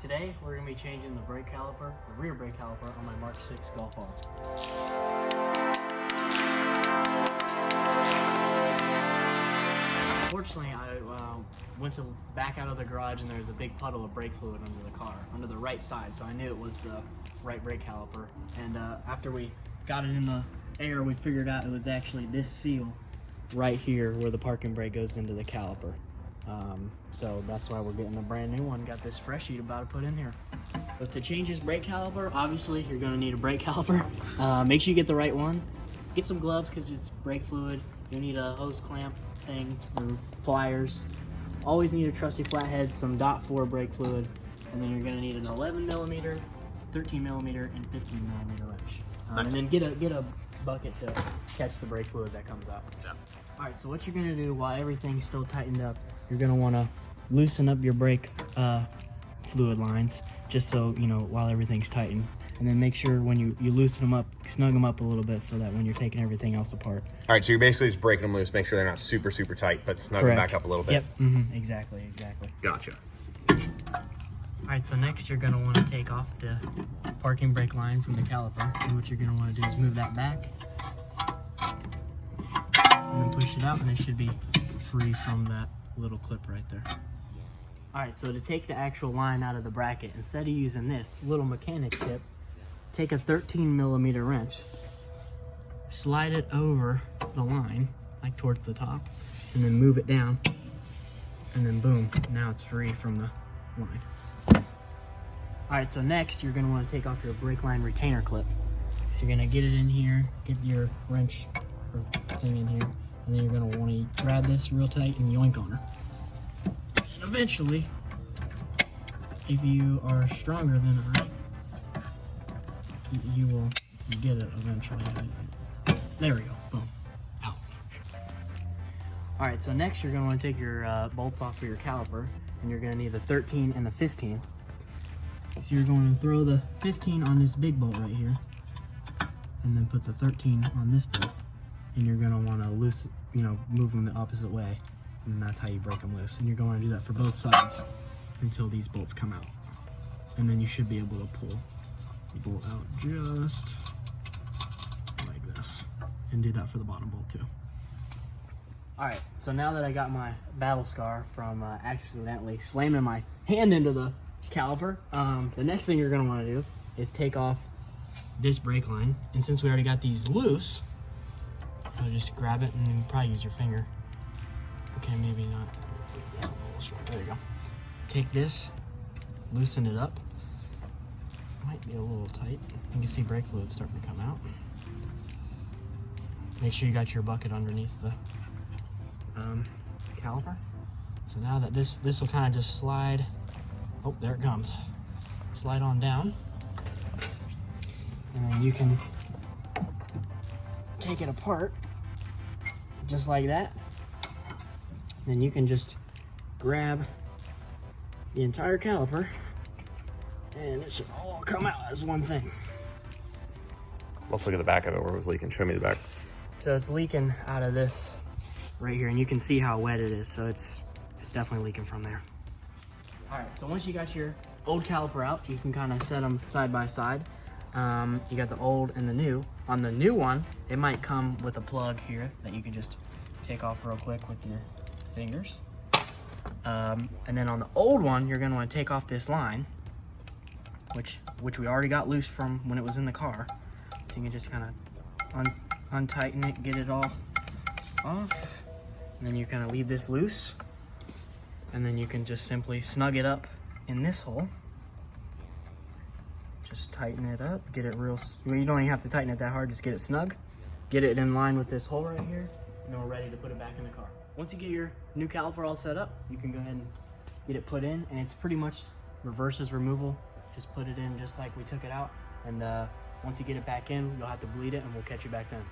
Today we're going to be changing the brake caliper, the rear brake caliper on my Mark 6 Golf R. Unfortunately, I went to back out of the garage and there was a big puddle of brake fluid under the car, under the right side, so I knew it was the right brake caliper. And after we got it in the air, we figured out it was actually this seal right here where the parking brake goes into the caliper. So that's why we're getting a brand new one. Got this fresh sheet about to put in here. But to change this brake caliper, obviously you're going to need a brake caliper. Make sure you get the right one. Get some gloves because it's brake fluid. You'll need a hose clamp thing or pliers. Always need a trusty flathead, some .4 brake fluid, and then you're going to need an 11mm, 13mm, and 15mm wrench. Nice. And then get a bucket to catch the brake fluid that comes out. Yeah. All right, so what you're gonna do while everything's still tightened up, you're gonna wanna loosen up your brake fluid lines, just so, you know, while everything's tightened. And then make sure when you loosen them up, snug them up a little bit so that when you're taking everything else apart. All right, so you're basically just breaking them loose, make sure they're not super tight, but snug them back up a little bit. Yep, exactly. Gotcha. All right, so next you're gonna wanna take off the parking brake line from the caliper. And what you're gonna wanna do is move that back, and then push it out, and it should be free from that little clip right there. All right, so to take the actual line out of the bracket, instead of using this little mechanic tip, take a 13mm wrench, slide it over the line, like towards the top, and then move it down, and then boom, now it's free from the line. All right, so next you're gonna wanna take off your brake line retainer clip. So you're gonna get it in here, get your wrench or thing in here, and then you're gonna wanna grab this real tight and yoink on her. And eventually, if you are stronger than I, you will get it eventually. There we go, boom, out. All right, so next you're gonna wanna take your bolts off of your caliper, and you're gonna need the 13 and the 15. So you're going to throw the 15 on this big bolt right here, and then put the 13 on this bolt, and you're going to want to move them the opposite way, and that's how you break them loose. And you're going to do that for both sides until these bolts come out, and then you should be able to pull the bolt out just like this, and do that for the bottom bolt too. All right, so now that I got my battle scar from accidentally slamming my hand into the caliper, the next thing you're going to want to do is take off this brake line, and since we already got these loose, so just grab it and then probably use your finger. Okay, maybe not. There you go. Take this, loosen it up. Might be a little tight. You can see brake fluid starting to come out. Make sure you got your bucket underneath the caliper. So now that this will kind of just slide. Oh, there it comes. Slide on down. And then you can take it apart just like that. Then you can just grab the entire caliper and it should all come out as one thing. Let's look at the back of it where it was leaking. Show me the back. So it's leaking out of this right here, and you can see how wet it is. So it's definitely leaking from there. All right, so once you got your old caliper out, you can kind of set them side by side. You got the old and the new. On the new one, it might come with a plug here that you can just take off real quick with your fingers. And then on the old one, you're gonna wanna take off this line, which we already got loose from when it was in the car. So you can just kind of untighten it, get it all off. And then you kind of leave this loose. And then you can just simply snug it up in this hole. Just tighten it up, get it real, you don't even have to tighten it that hard, just get it snug. Get it in line with this hole right here, and then we're ready to put it back in the car. Once you get your new caliper all set up, you can go ahead and get it put in, and it's pretty much reverses removal. Just put it in just like we took it out, and once you get it back in, you'll have to bleed it, and we'll catch you back then.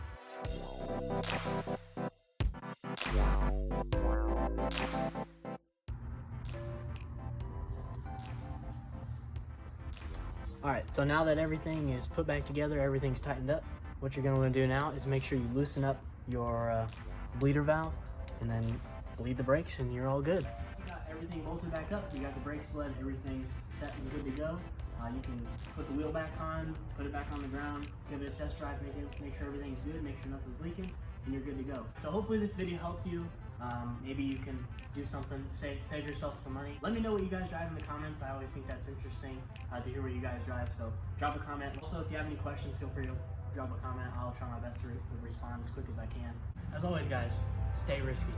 All right, so now that everything is put back together, everything's tightened up, what you're gonna wanna do now is make sure you loosen up your bleeder valve and then bleed the brakes and you're all good. everything bolted back up, you got the brake split, everything's set and good to go. You can put the wheel back on, put it back on the ground, give it a test drive, make sure everything's good, make sure nothing's leaking, and you're good to go. So hopefully this video helped you. Maybe you can do something, save yourself some money. Let me know what you guys drive in the comments. I always think that's interesting to hear what you guys drive, so drop a comment. Also, if you have any questions, feel free to drop a comment. I'll try my best to respond as quick as I can. As always, guys, stay risky.